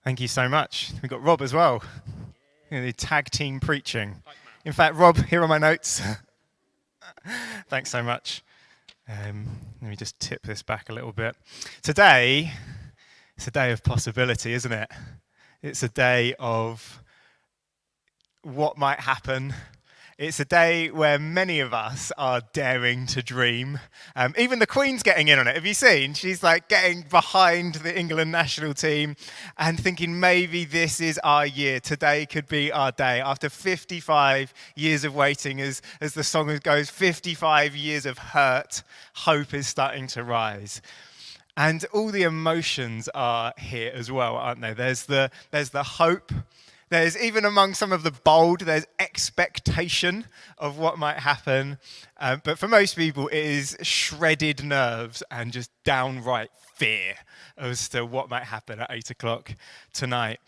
Thank you so much. We've got Rob as well. The tag team preaching. In fact, Rob, here are my notes. Thanks so much. Let me just tip this back a little bit. Today, it's a day of possibility, isn't it? It's a day of what might happen. It's a day where many of us are daring to dream. Even the Queen's getting in on it. Have you seen? She's like getting behind the England national team and thinking maybe this is our year. Today could be our day. After 55 years of waiting, as the song goes, 55 years of hurt, hope is starting to rise. And all the emotions are here as well, aren't they? There's the hope. There's even among some of the bold, there's expectation of what might happen. But for most people, it is shredded nerves and just downright fear as to what might happen at 8 o'clock tonight.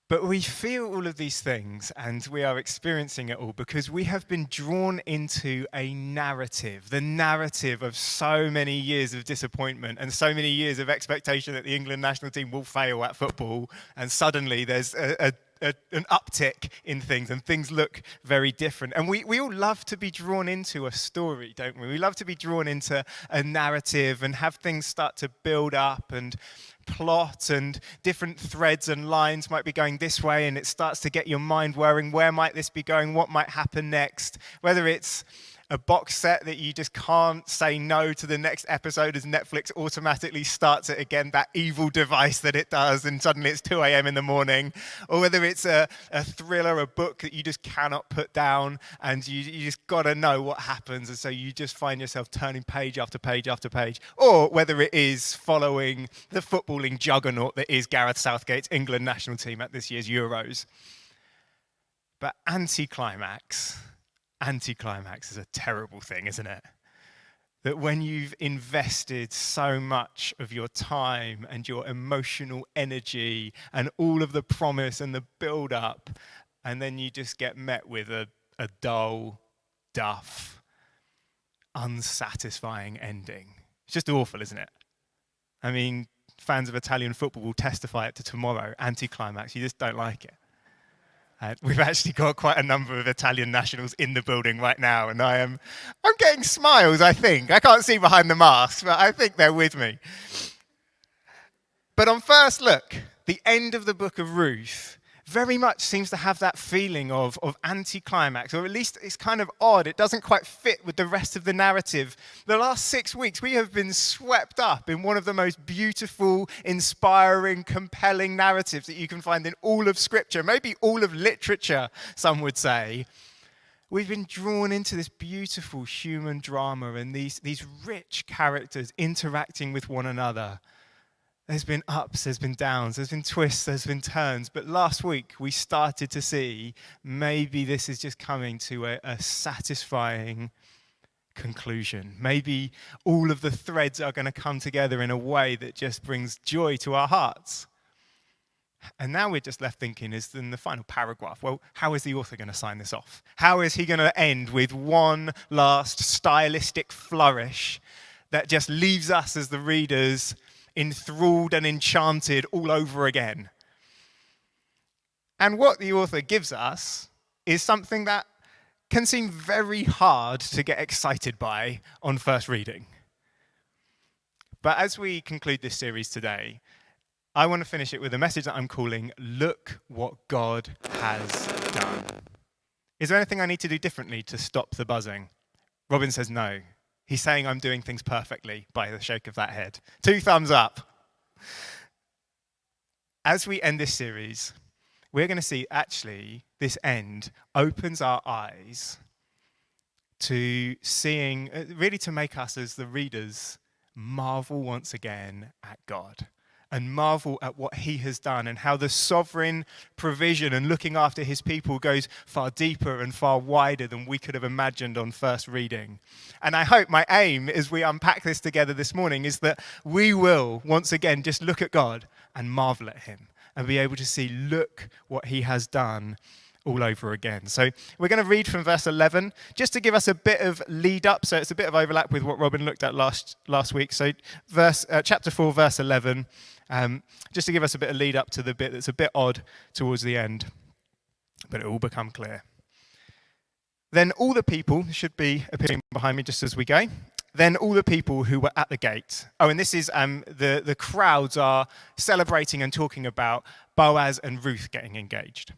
But we feel all of these things and we are experiencing it all because we have been drawn into a narrative, the narrative of so many years of disappointment and so many years of expectation that the England national team will fail at football. And suddenly there's an uptick in things and things look very different. And we all love to be drawn into a story, don't we? We love to be drawn into a narrative and have things start to build up and plot, and different threads and lines might be going this way, and it starts to get your mind whirring. Where might this be going? What might happen next? Whether it's a box set that you just can't say no to the next episode as Netflix automatically starts it again, that evil device that it does, and suddenly it's 2 a.m. in the morning. Or whether it's a thriller, a book that you just cannot put down, and you just got to know what happens, and so you just find yourself turning page after page after page. Or whether it is following the footballing juggernaut that is Gareth Southgate's England national team at this year's Euros. But anticlimax is a terrible thing, isn't it? That when you've invested so much of your time and your emotional energy and all of the promise and the build-up, and then you just get met with a dull, duff, unsatisfying ending. It's just awful, isn't it? I mean, fans of Italian football will testify it to tomorrow. Anticlimax, you just don't like it. We've actually got quite a number of Italian nationals in the building right now, and I'm getting smiles, I think. I can't see behind the masks, but I think they're with me. But on first look, the end of the book of Ruth very much seems to have that feeling of anticlimax, or at least it's kind of odd. It doesn't quite fit with the rest of the narrative. The last 6 weeks, we have been swept up in one of the most beautiful, inspiring, compelling narratives that you can find in all of Scripture, maybe all of literature, some would say. We've been drawn into this beautiful human drama and these rich characters interacting with one another. There's been ups, there's been downs, there's been twists, there's been turns. But last week, we started to see maybe this is just coming to a satisfying conclusion. Maybe all of the threads are going to come together in a way that just brings joy to our hearts. And now we're just left thinking, is in the final paragraph, well, how is the author going to sign this off? How is he going to end with one last stylistic flourish that just leaves us as the readers enthralled and enchanted all over again? And what the author gives us is something that can seem very hard to get excited by on first reading. But as we conclude this series today, I want to finish it with a message that I'm calling, Look What God Has Done. Is there anything I need to do differently to stop the buzzing? Robin says no. He's saying I'm doing things perfectly by the shake of that head. 2 thumbs up. As we end this series, we're going to see actually this end opens our eyes to seeing, really to make us as the readers marvel once again at God. And marvel at what he has done and how the sovereign provision and looking after his people goes far deeper and far wider than we could have imagined on first reading. And I hope my aim as we unpack this together this morning is that we will once again just look at God and marvel at him and be able to see, look what he has done all over again. So we're going to read from verse 11 just to give us a bit of lead up. So it's a bit of overlap with what Robin looked at last week. So chapter 4, verse 11, just to give us a bit of lead up to the bit that's a bit odd towards the end, but it will become clear. Then all the people, should be appearing behind me just as we go. Then all the people who were at the gate. Oh, and this is the crowds are celebrating and talking about Boaz and Ruth getting engaged.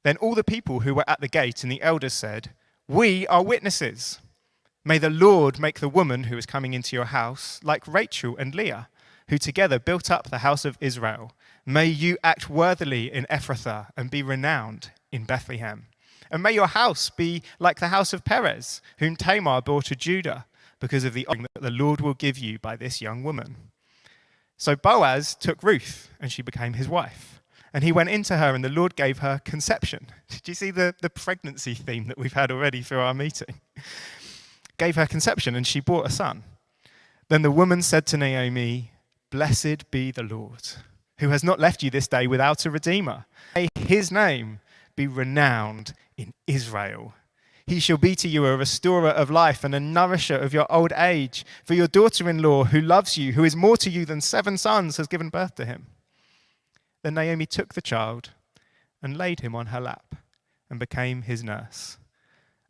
Then all the people who were at the gate and the elders said, "We are witnesses. May the Lord make the woman who is coming into your house like Rachel and Leah, who together built up the house of Israel. May you act worthily in Ephrathah and be renowned in Bethlehem. And may your house be like the house of Perez, whom Tamar bore to Judah, because of the offering that the Lord will give you by this young woman." So Boaz took Ruth, and she became his wife. And he went into her, and the Lord gave her conception. Did you see the pregnancy theme that we've had already through our meeting? Gave her conception, and she bore a son. Then the woman said to Naomi, "Blessed be the Lord, who has not left you this day without a redeemer. May his name be renowned in Israel. He shall be to you a restorer of life and a nourisher of your old age. For your daughter-in-law, who loves you, who is more to you than 7 sons, has given birth to him." Then Naomi took the child and laid him on her lap and became his nurse.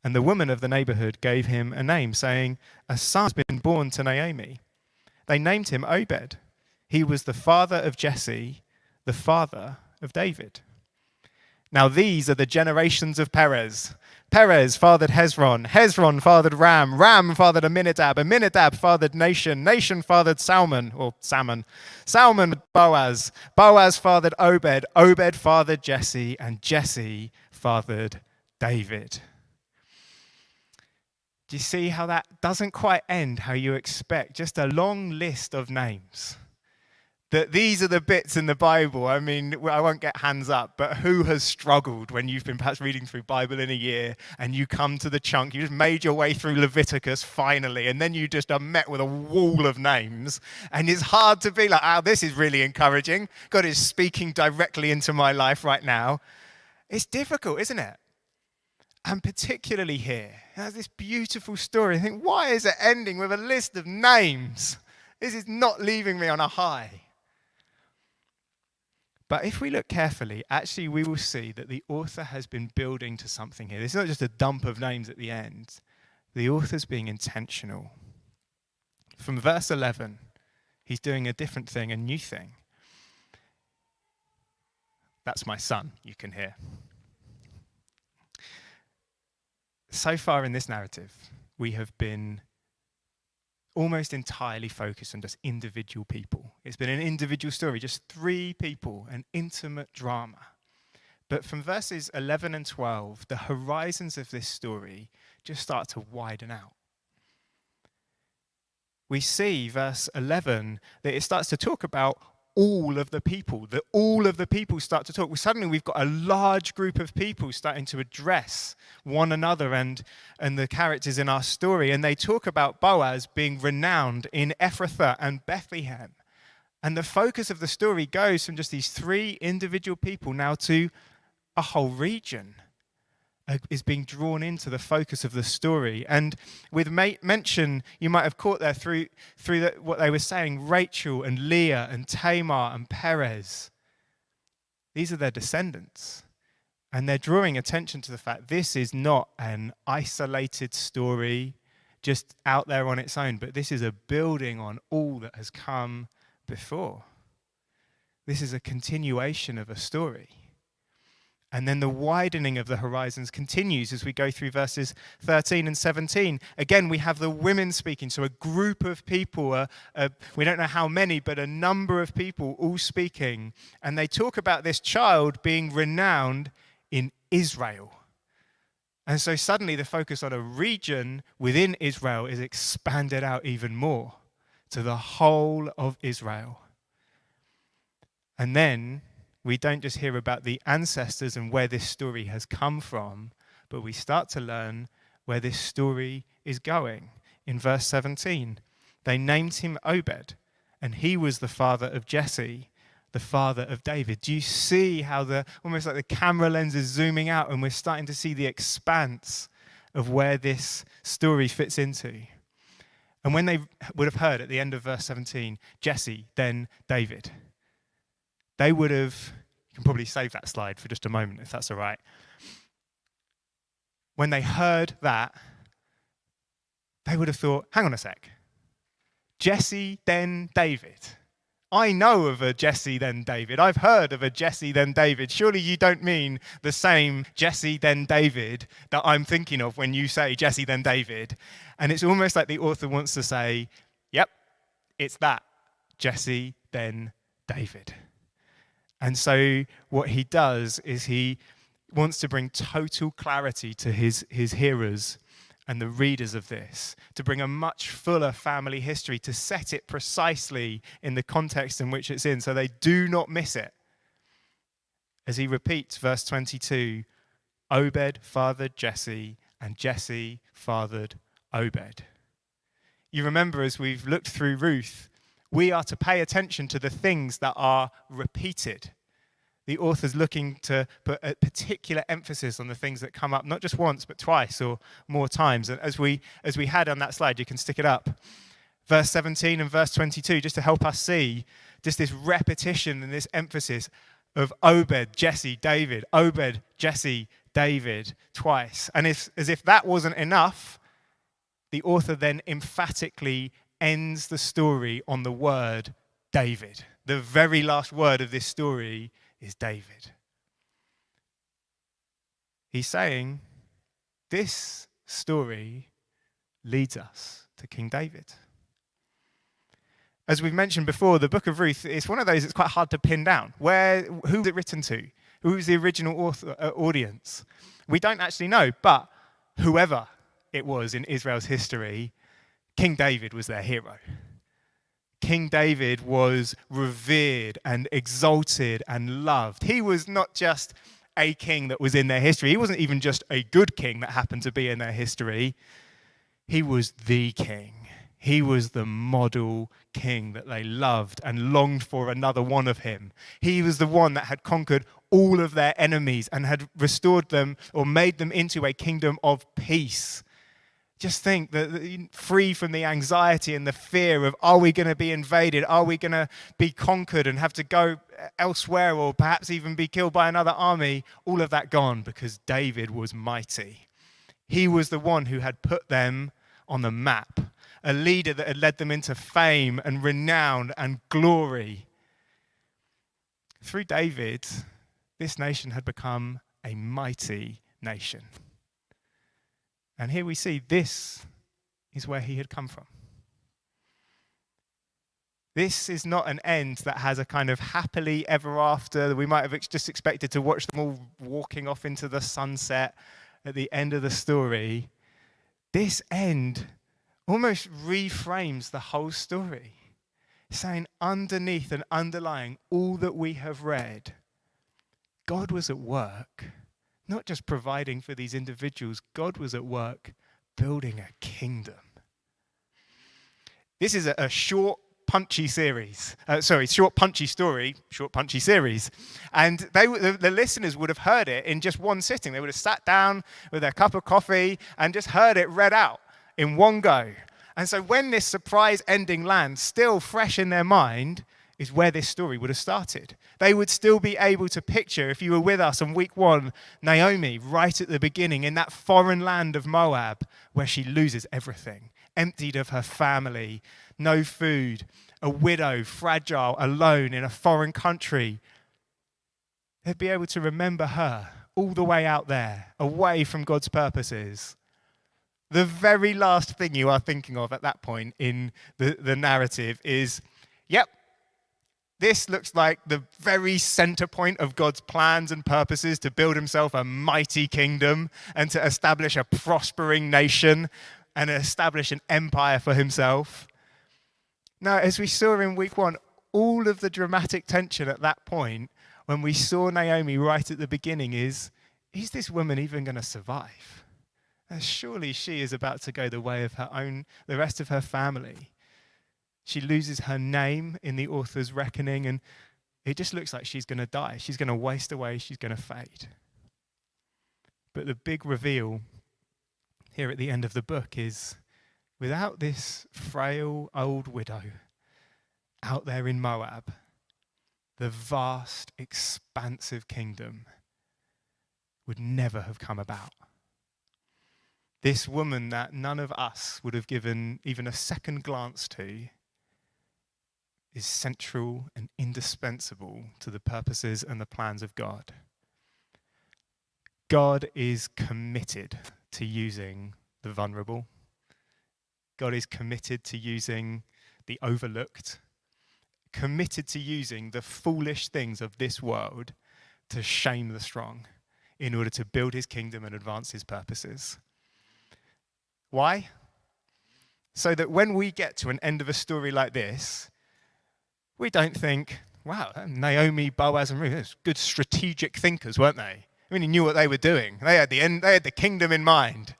And the women of the neighborhood gave him a name, saying, "A son has been born to Naomi." They named him Obed. He was the father of Jesse, the father of David. Now these are the generations of Perez. Perez fathered Hezron. Hezron fathered Ram. Ram fathered Amminadab. Amminadab fathered Nahshon. Nahshon fathered Salmon. Salmon Boaz. Boaz fathered Obed. Obed fathered Jesse. And Jesse fathered David. Do you see how that doesn't quite end how you expect? Just a long list of names. That these are the bits in the Bible. I mean, I won't get hands up, but who has struggled when you've been perhaps reading through Bible in a year and you come to the chunk, you just made your way through Leviticus finally, and then you just are met with a wall of names, and it's hard to be like, "Oh, this is really encouraging. God is speaking directly into my life right now." It's difficult, isn't it? And particularly here, it has this beautiful story. I think, why is it ending with a list of names? This is not leaving me on a high. But if we look carefully, actually we will see that the author has been building to something here. It's not just a dump of names at the end. The author's being intentional. From verse 11, he's doing a different thing, a new thing. That's my son, you can hear. So far in this narrative, we have been almost entirely focused on just individual people. It's been an individual story, just 3 people, an intimate drama. But from verses 11 and 12, the horizons of this story just start to widen out. We see, verse 11, that it starts to talk about all of the people, that all of the people start to talk. Suddenly we've got a large group of people starting to address one another and the characters in our story. And they talk about Boaz being renowned in Ephrathah and Bethlehem. And the focus of the story goes from just these 3 individual people now to a whole region is being drawn into the focus of the story. And with mention, you might have caught there through what they were saying, Rachel and Leah and Tamar and Perez. These are their descendants. And they're drawing attention to the fact this is not an isolated story just out there on its own, but this is a building on all that has come before. This is a continuation of a story. And then the widening of the horizons continues as we go through verses 13 and 17. Again, we have the women speaking. So a group of people, we don't know how many, but a number of people all speaking. And they talk about this child being renowned in Israel. And so suddenly the focus on a region within Israel is expanded out even more to the whole of Israel. And then we don't just hear about the ancestors and where this story has come from, but we start to learn where this story is going. In verse 17, they named him Obed, and he was the father of Jesse, the father of David. Do you see how almost like the camera lens is zooming out and we're starting to see the expanse of where this story fits into? And when they would have heard at the end of verse 17, Jesse, then David, they would have, you can probably save that slide for just a moment if that's all right. When they heard that, they would have thought, hang on a sec, Jesse, then David. I know of a Jesse, then David. I've heard of a Jesse, then David. Surely you don't mean the same Jesse, then David that I'm thinking of when you say Jesse, then David. And it's almost like the author wants to say, yep, it's that, Jesse, then David. And so what he does is he wants to bring total clarity to his hearers and the readers of this, to bring a much fuller family history, to set it precisely in the context in which it's in, so they do not miss it. As he repeats verse 22, Obed fathered Jesse, and Jesse fathered Obed. You remember, as we've looked through Ruth, we are to pay attention to the things that are repeated. The author's looking to put a particular emphasis on the things that come up, not just once, but twice or more times. And as we had on that slide, you can stick it up. Verse 17 and verse 22, just to help us see just this repetition and this emphasis of Obed, Jesse, David, Obed, Jesse, David, twice. And as if that wasn't enough, the author then emphatically ends the story on the word David. The very last word of this story is David. He's saying this story leads us to King David. As we've mentioned before, the book of Ruth is one of those that's quite hard to pin down. Who's it written to? Who's the original audience? We don't actually know, but whoever it was in Israel's history, King David was their hero. King David was revered and exalted and loved. He was not just a king that was in their history. He wasn't even just a good king that happened to be in their history. He was the king. He was the model king that they loved and longed for another one of him. He was the one that had conquered all of their enemies and had restored them or made them into a kingdom of peace. Just think that free from the anxiety and the fear of, are we going to be invaded? Are we going to be conquered and have to go elsewhere or perhaps even be killed by another army? All of that gone because David was mighty. He was the one who had put them on the map, a leader that had led them into fame and renown and glory. Through David, this nation had become a mighty nation. And here we see this is where he had come from. This is not an end that has a kind of happily ever after that we might have just expected to watch them all walking off into the sunset at the end of the story. This end almost reframes the whole story, saying underneath and underlying all that we have read, God was at work. Not just providing for these individuals, God was at work building a kingdom. This is a short, punchy series. Short, punchy story, short, punchy series. And the listeners would have heard it in just one sitting. They would have sat down with their cup of coffee and just heard it read out in one go. And so when this surprise ending lands, still fresh in their mind, is where this story would have started. They would still be able to picture, if you were with us on week 1, Naomi right at the beginning in that foreign land of Moab where she loses everything, emptied of her family, no food, a widow, fragile, alone in a foreign country. They'd be able to remember her all the way out there, away from God's purposes. The very last thing you are thinking of at that point in the narrative is, yep, this looks like the very center point of God's plans and purposes to build himself a mighty kingdom and to establish a prospering nation and establish an empire for himself. Now, as we saw in week 1, all of the dramatic tension at that point, when we saw Naomi right at the beginning, is this woman even going to survive? Surely she is about to go the way of the rest of her family. She loses her name in the author's reckoning, and it just looks like she's going to die. She's going to waste away. She's going to fade. But the big reveal here at the end of the book is, without this frail old widow out there in Moab, the vast, expansive kingdom would never have come about. This woman that none of us would have given even a second glance to is central and indispensable to the purposes and the plans of God. God is committed to using the vulnerable. God is committed to using the overlooked, committed to using the foolish things of this world to shame the strong in order to build his kingdom and advance his purposes. Why? So that when we get to an end of a story like this, we don't think, wow, Naomi, Boaz, and Ruth, good strategic thinkers, weren't they? I mean, they knew what they were doing. They had the kingdom in mind.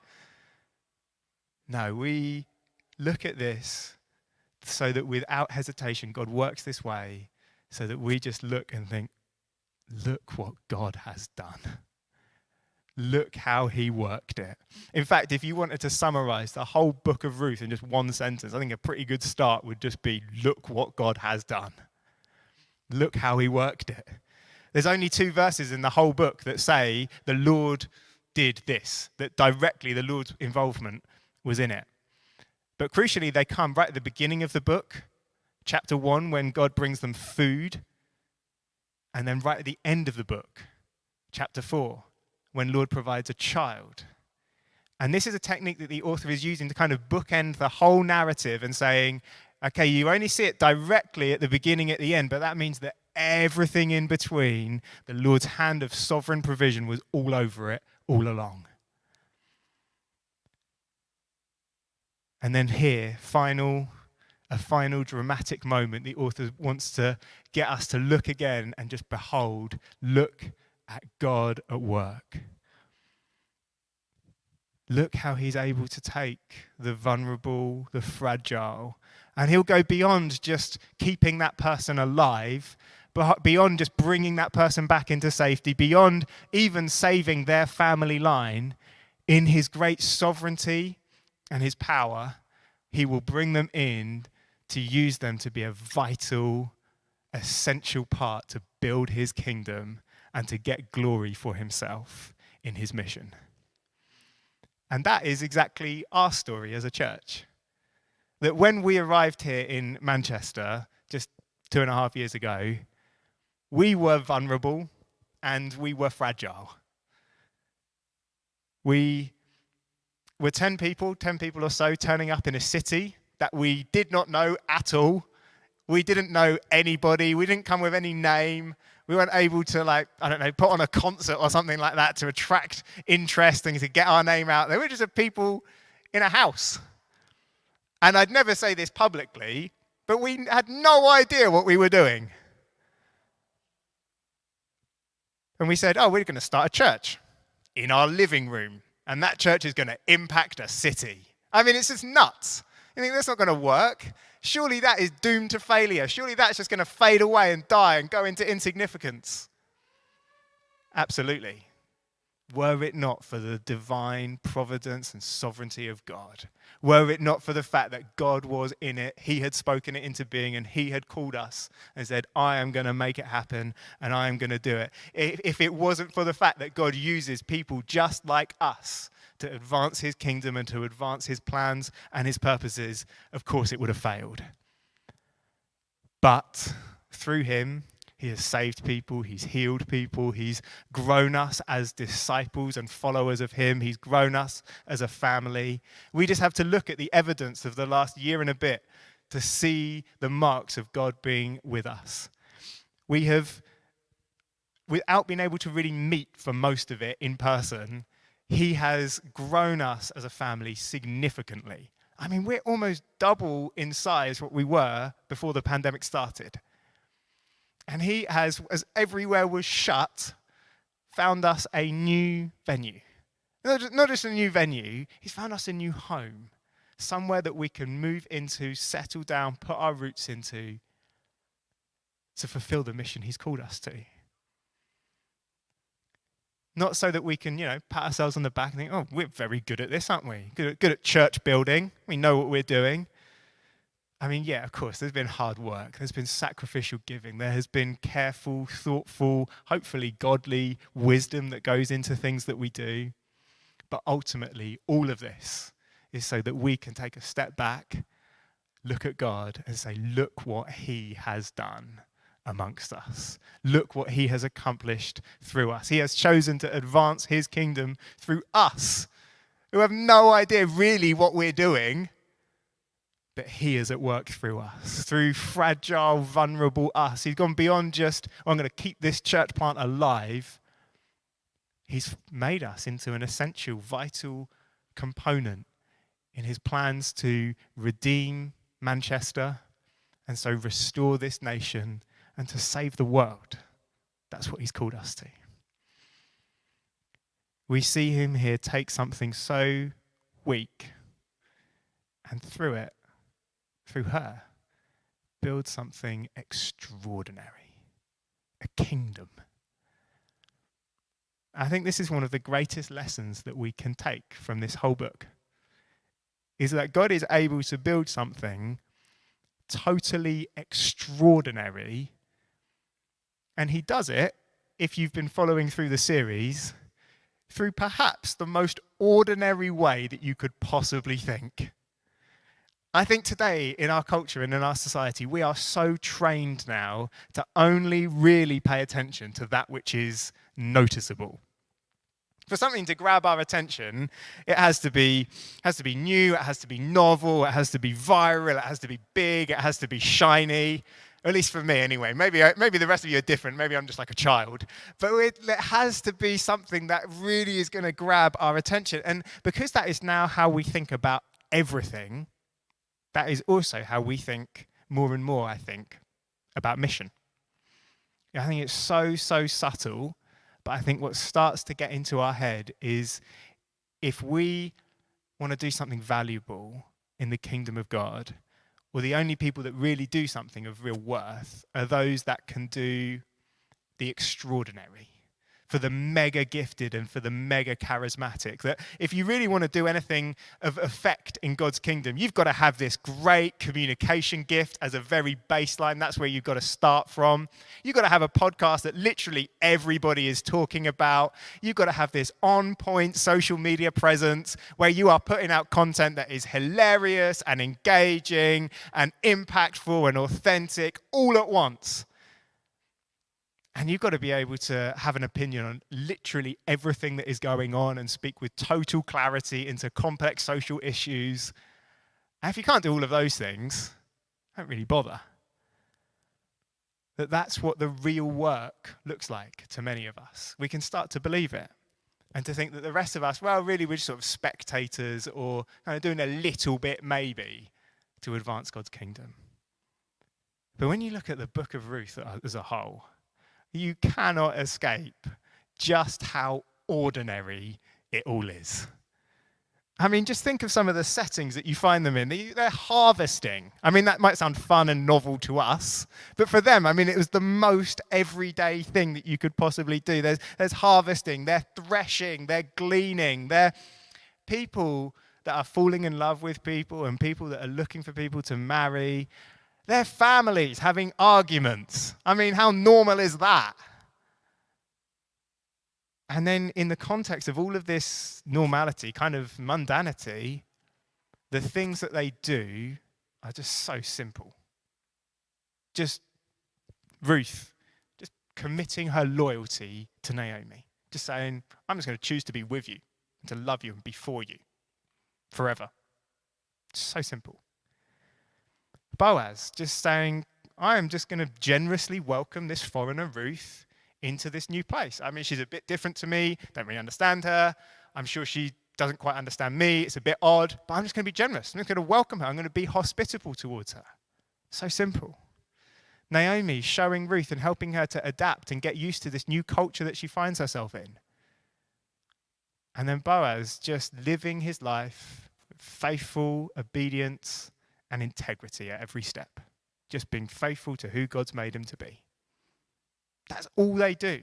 No, we look at this so that without hesitation, God works this way so that we just look and think, look what God has done. Look how he worked it. In fact, if you wanted to summarize the whole book of Ruth in just one sentence, I think a pretty good start would just be, look what God has done. Look how he worked it. There's only 2 verses in the whole book that say the Lord did this, that directly the Lord's involvement was in it. But crucially, they come right at the beginning of the book, chapter 1, when God brings them food, and then right at the end of the book, chapter 4, when Lord provides a child. And this is a technique that the author is using to kind of bookend the whole narrative and saying, okay, you only see it directly at the beginning, at the end, but that means that everything in between, the Lord's hand of sovereign provision was all over it, all along. And then here, a final dramatic moment, the author wants to get us to look again and just behold, look at God at work. Look how he's able to take the vulnerable, the fragile, and he'll go beyond just keeping that person alive, but beyond just bringing that person back into safety, beyond even saving their family line. In his great sovereignty and his power, he will bring them in to use them to be a vital, essential part to build his kingdom and to get glory for himself in his mission. And that is exactly our story as a church. That when we arrived here in Manchester just 2.5 years ago, we were vulnerable and we were fragile. We were 10 people or so turning up in a city that we did not know at all. We didn't know anybody. We didn't come with any name. We weren't able to, put on a concert or something like that to attract interest and to get our name out. They were just people in a house. And I'd never say this publicly, but we had no idea what we were doing. And we said, we're going to start a church in our living room. And that church is going to impact a city. I mean, it's just nuts. You think that's not going to work? Surely that is doomed to failure. Surely that's just going to fade away and die and go into insignificance. Absolutely. Were it not for the divine providence and sovereignty of God, were it not for the fact that God was in it, he had spoken it into being, and he had called us and said, I am going to make it happen and I am going to do it. If it wasn't for the fact that God uses people just like us to advance his kingdom and to advance his plans and his purposes, of course it would have failed. But through him, he has saved people, he's healed people, he's grown us as disciples and followers of him, he's grown us as a family. We just have to look at the evidence of the last year and a bit to see the marks of God being with us. We have, without being able to really meet for most of it in person, he has grown us as a family significantly. I mean, we're almost double in size what we were before the pandemic started. And he has, as everywhere was shut, found us a new venue. Not just a new venue, he's found us a new home. Somewhere that we can move into, settle down, put our roots into. to fulfill the mission he's called us to. Not so that we can, pat ourselves on the back and think, oh, we're very good at this, aren't we? Good at church building. We know what we're doing. I mean, yeah, of course, there's been hard work. There's been sacrificial giving. There has been careful, thoughtful, hopefully godly wisdom that goes into things that we do. But ultimately, all of this is so that we can take a step back, look at God and say, look what he has done amongst us. Look what he has accomplished through us. He has chosen to advance his kingdom through us, who have no idea really what we're doing, but he is at work through us, through fragile, vulnerable us. He's gone beyond just, I'm going to keep this church plant alive. He's made us into an essential, vital component in his plans to redeem Manchester and so restore this nation and to save the world. That's what he's called us to. We see him here take something so weak and through her, build something extraordinary, a kingdom. I think this is one of the greatest lessons that we can take from this whole book, is that God is able to build something totally extraordinary, and he does it, if you've been following through the series, through perhaps the most ordinary way that you could possibly think. I think today in our culture and in our society, we are so trained now to only really pay attention to that which is noticeable. For something to grab our attention, it has to be new, it has to be novel, it has to be viral, it has to be big, it has to be shiny. At least for me anyway. Maybe the rest of you are different. Maybe I'm just like a child. But it has to be something that really is going to grab our attention. And because that is now how we think about everything, that is also how we think more and more, I think, about mission. I think it's so subtle. But I think what starts to get into our head is if we want to do something valuable in the kingdom of God, well, the only people that really do something of real worth are those that can do the extraordinary, for the mega gifted and for the mega charismatic. That if you really want to do anything of effect in God's kingdom, you've got to have this great communication gift as a very baseline. That's where you've got to start from. You've got to have a podcast that literally everybody is talking about. You've got to have this on-point social media presence where you are putting out content that is hilarious and engaging and impactful and authentic all at once. And you've got to be able to have an opinion on literally everything that is going on and speak with total clarity into complex social issues. And if you can't do all of those things, don't really bother. That's what the real work looks like to many of us. We can start to believe it and to think that the rest of us, well, really we're just sort of spectators or kind of doing a little bit maybe to advance God's kingdom. But when you look at the book of Ruth as a whole, you cannot escape just how ordinary it all is. I mean, just think of some of the settings that you find them in. They're harvesting. I mean, that might sound fun and novel to us, but for them, I mean, it was the most everyday thing that you could possibly do. There's harvesting, they're threshing, they're gleaning, they're people that are falling in love with people and people that are looking for people to marry. Their families having arguments. I mean, how normal is that? And then in the context of all of this normality, kind of mundanity, the things that they do are just so simple. Just Ruth, just committing her loyalty to Naomi. Just saying, I'm just going to choose to be with you and to love you and be for you forever. So simple. Boaz just saying, I am just going to generously welcome this foreigner, Ruth, into this new place. I mean, she's a bit different to me, don't really understand her. I'm sure she doesn't quite understand me. It's a bit odd, but I'm just going to be generous. I'm just going to welcome her. I'm going to be hospitable towards her. So simple. Naomi showing Ruth and helping her to adapt and get used to this new culture that she finds herself in. And then Boaz just living his life with faithful obedience and integrity at every step, just being faithful to who God's made him to be. That's all they do.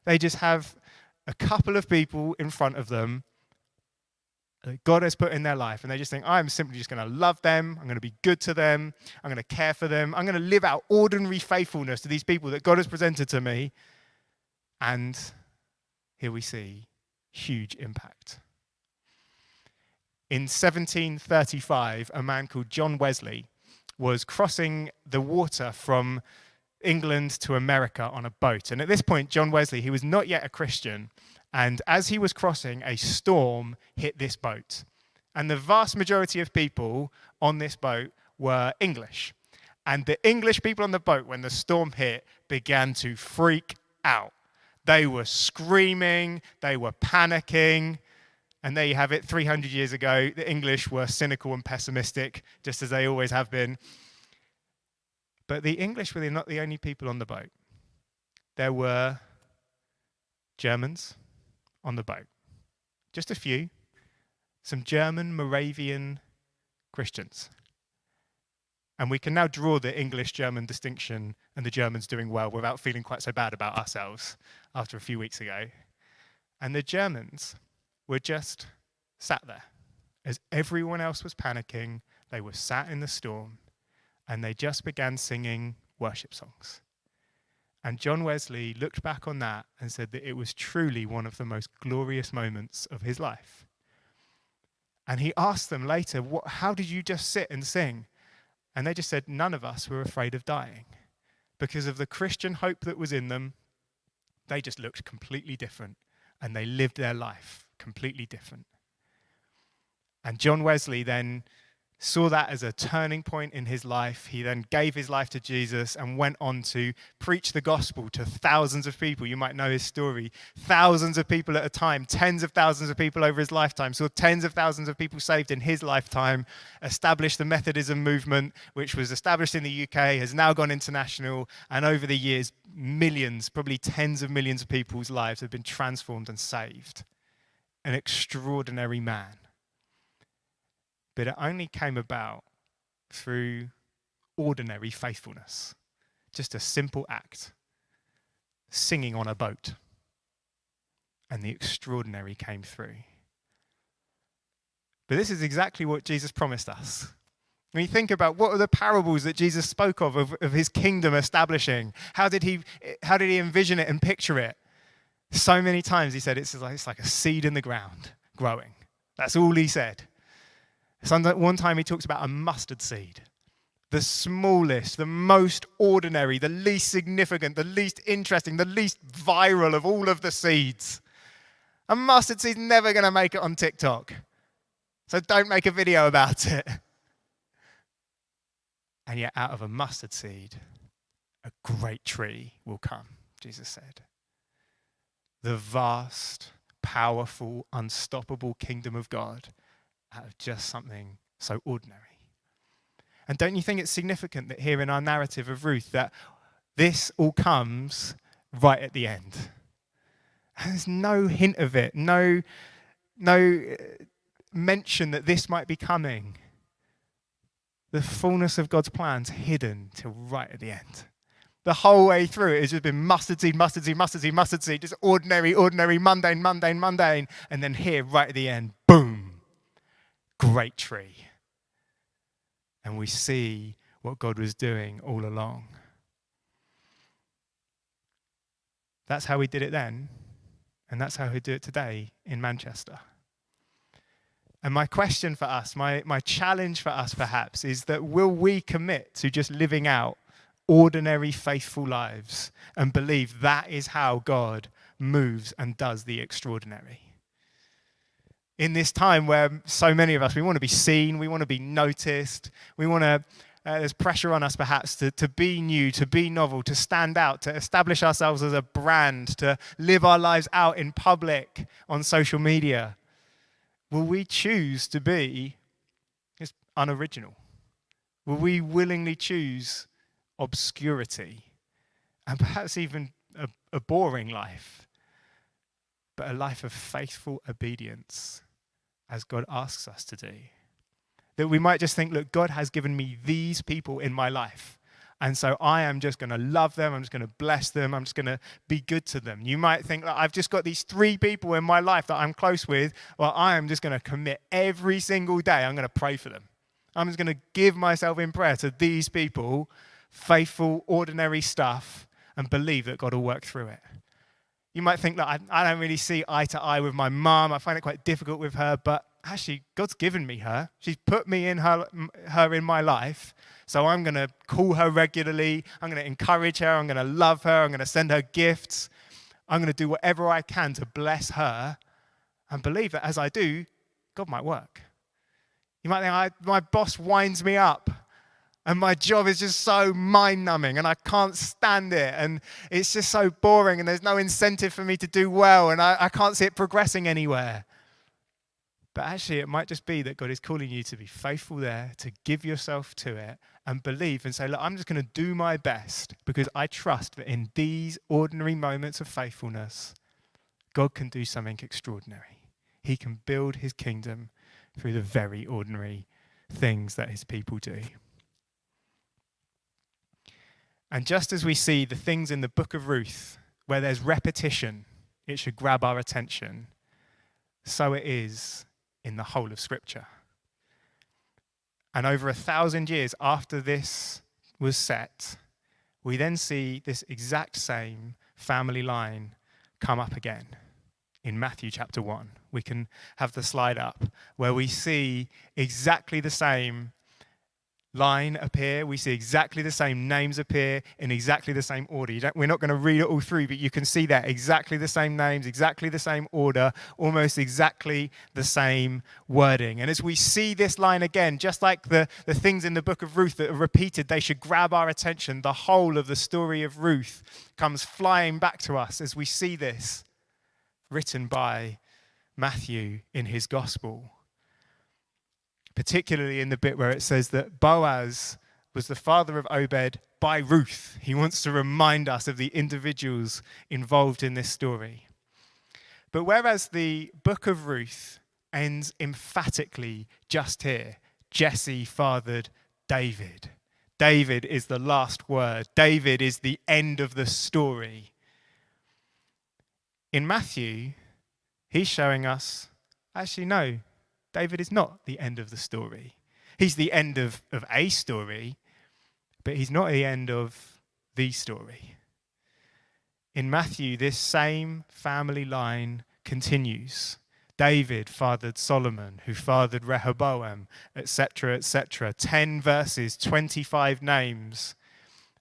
They just have a couple of people in front of them that God has put in their life, and they just think, I'm simply just going to love them, I'm going to be good to them, I'm going to care for them, I'm going to live out ordinary faithfulness to these people that God has presented to me. And here we see huge impact. In 1735, a man called John Wesley was crossing the water from England to America on a boat. And at this point, John Wesley, he was not yet a Christian. And as he was crossing, a storm hit this boat. And the vast majority of people on this boat were English. And the English people on the boat, when the storm hit, began to freak out. They were screaming, they were panicking. And there you have it, 300 years ago, the English were cynical and pessimistic, just as they always have been. But the English were not the only people on the boat. There were Germans on the boat. Just a few. Some German Moravian Christians. And we can now draw the English-German distinction and the Germans doing well without feeling quite so bad about ourselves after a few weeks ago. And the Germans were just sat there. As everyone else was panicking, they were sat in the storm and they just began singing worship songs. And John Wesley looked back on that and said that it was truly one of the most glorious moments of his life. And he asked them later, how did you just sit and sing? And they just said, none of us were afraid of dying. Because of the Christian hope that was in them, they just looked completely different. And they lived their life completely different. And John Wesley then saw that as a turning point in his life. He then gave his life to Jesus and went on to preach the gospel to thousands of people. You might know his story. Thousands of people at a time, tens of thousands of people over his lifetime. Saw tens of thousands of people saved in his lifetime. Established the Methodism movement, which was established in the UK, has now gone international. And over the years, millions, probably tens of millions of people's lives have been transformed and saved. An extraordinary man. But it only came about through ordinary faithfulness. Just a simple act. Singing on a boat. And the extraordinary came through. But this is exactly what Jesus promised us. When you think about what are the parables that Jesus spoke of his kingdom establishing, how did he envision it and picture it? So many times he said it's like a seed in the ground growing. That's all he said. One time he talks about a mustard seed, the smallest, the most ordinary, the least significant, the least interesting, the least viral of all of the seeds. A mustard seed's never going to make it on TikTok, so don't make a video about it. And yet out of a mustard seed, a great tree will come, Jesus said. The vast, powerful, unstoppable kingdom of God out of just something so ordinary. And don't you think it's significant that here in our narrative of Ruth that this all comes right at the end? And there's no hint of it, no mention that this might be coming. The fullness of God's plan's hidden till right at the end. The whole way through it has just been mustard seed, mustard seed, mustard seed, mustard seed, just ordinary, mundane, mundane, mundane. And then here, right at the end, boom. Great tree. And we see what God was doing all along. That's how he did it then, and that's how he'll do it today in Manchester. And my question for us, my challenge for us perhaps, is that will we commit to just living out ordinary, faithful lives and believe that is how God moves and does the extraordinary? In this time where so many of us, we want to be seen, we want to be noticed, we want to, there's pressure on us perhaps to be new, to be novel, to stand out, to establish ourselves as a brand, to live our lives out in public on social media. Will we choose to be just unoriginal? Will we willingly choose obscurity and perhaps even a boring life? But a life of faithful obedience as God asks us to do. That we might just think, look, God has given me these people in my life. And so I am just going to love them. I'm just going to bless them. I'm just going to be good to them. You might think that I've just got these 3 people in my life that I'm close with. Well, I am just going to commit every single day. I'm going to pray for them. I'm just going to give myself in prayer to these people, faithful, ordinary stuff, and believe that God will work through it. You might think that I don't really see eye to eye with my mum. I find it quite difficult with her, but actually, God's given me her. She's put me in her in my life. So I'm going to call her regularly. I'm going to encourage her. I'm going to love her. I'm going to send her gifts. I'm going to do whatever I can to bless her and believe that as I do, God might work. You might think, my boss winds me up and my job is just so mind-numbing and I can't stand it and it's just so boring and there's no incentive for me to do well and I can't see it progressing anywhere. But actually, it might just be that God is calling you to be faithful there, to give yourself to it and believe and say, look, I'm just going to do my best because I trust that in these ordinary moments of faithfulness, God can do something extraordinary. He can build his kingdom through the very ordinary things that his people do. And just as we see the things in the book of Ruth, where there's repetition, it should grab our attention, so it is in the whole of Scripture. And over 1,000 years after this was set, we then see this exact same family line come up again in Matthew chapter 1. We can have the slide up where we see exactly the same line appear. We see exactly the same names appear in exactly the same order. We're not going to read it all through, but you can see that exactly the same names, exactly the same order, almost exactly the same wording. And as we see this line again, just like the things in the book of Ruth that are repeated, they should grab our attention. The whole of the story of Ruth comes flying back to us as we see this written by Matthew in his gospel. Particularly in the bit where it says that Boaz was the father of Obed by Ruth. He wants to remind us of the individuals involved in this story. But whereas the book of Ruth ends emphatically just here, Jesse fathered David. David is the last word. David is the end of the story. In Matthew, he's showing us, actually no, David is not the end of the story. He's the end of a story, but he's not the end of the story. In Matthew, this same family line continues. David fathered Solomon, who fathered Rehoboam, etc., etc. 10 verses, 25 names.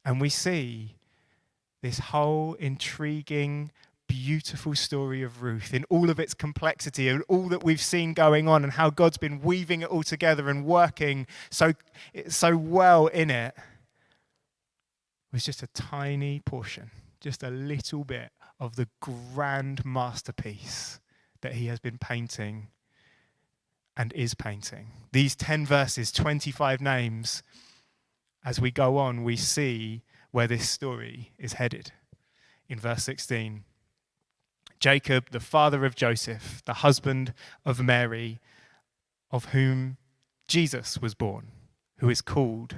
And we see this whole intriguing, beautiful story of Ruth in all of its complexity and all that we've seen going on and how God's been weaving it all together and working so well in it was just a tiny portion, just a little bit of the grand masterpiece that he has been painting and is painting. These 10 verses, 25 names, as we go on, we see where this story is headed. In verse 16, Jacob, the father of Joseph, the husband of Mary, of whom Jesus was born, who is called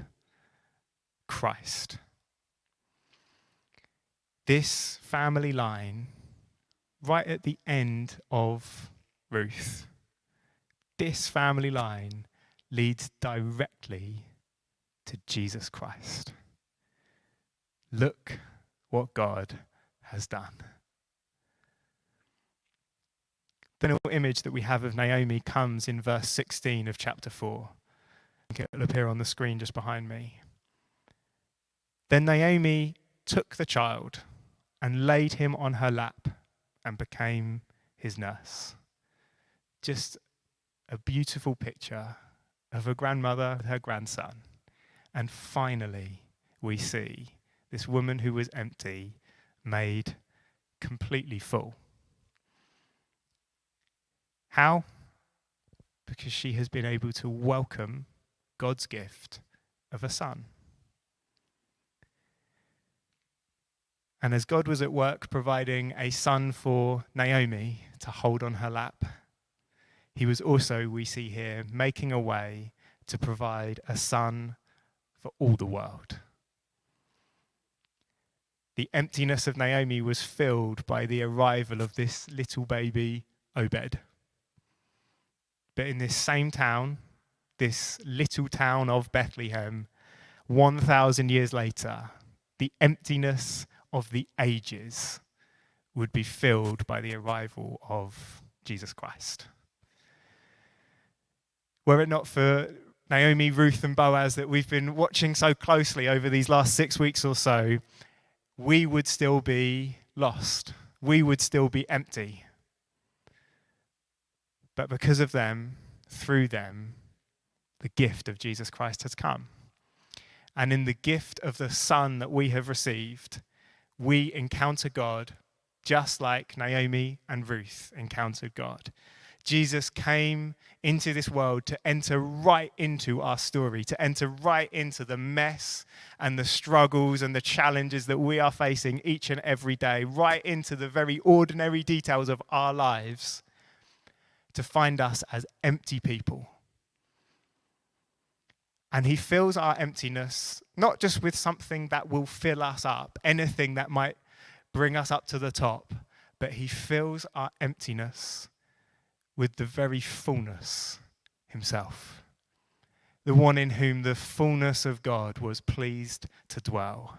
Christ. This family line, right at the end of Ruth, this family line leads directly to Jesus Christ. Look what God has done. The image that we have of Naomi comes in verse 16 of chapter 4. It'll appear on the screen just behind me. Then Naomi took the child and laid him on her lap and became his nurse. Just a beautiful picture of a grandmother with her grandson. And finally, we see this woman who was empty made completely full. How? Because she has been able to welcome God's gift of a son. And as God was at work providing a son for Naomi to hold on her lap, he was also, we see here, making a way to provide a son for all the world. The emptiness of Naomi was filled by the arrival of this little baby Obed. But in this same town, this little town of Bethlehem, 1,000 years later, the emptiness of the ages would be filled by the arrival of Jesus Christ. Were it not for Naomi, Ruth, and Boaz that we've been watching so closely over these last 6 weeks or so, we would still be lost. We would still be empty. But because of them, through them, the gift of Jesus Christ has come. And in the gift of the Son that we have received, we encounter God just like Naomi and Ruth encountered God. Jesus came into this world to enter right into our story, to enter right into the mess and the struggles and the challenges that we are facing each and every day, right into the very ordinary details of our lives, to find us as empty people. And he fills our emptiness, not just with something that will fill us up, anything that might bring us up to the top, but he fills our emptiness with the very fullness himself, the one in whom the fullness of God was pleased to dwell.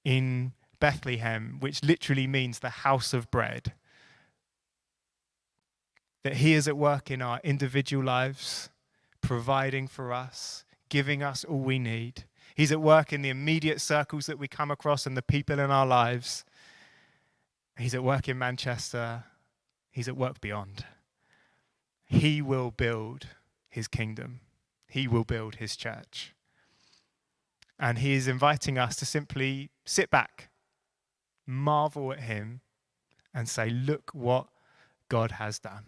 In Bethlehem, which literally means the house of bread, that he is at work in our individual lives, providing for us, giving us all we need. He's at work in the immediate circles that we come across and the people in our lives. He's at work in Manchester. He's at work beyond. He will build his kingdom. He will build his church. And he is inviting us to simply sit back, marvel at him, and say, look what God has done.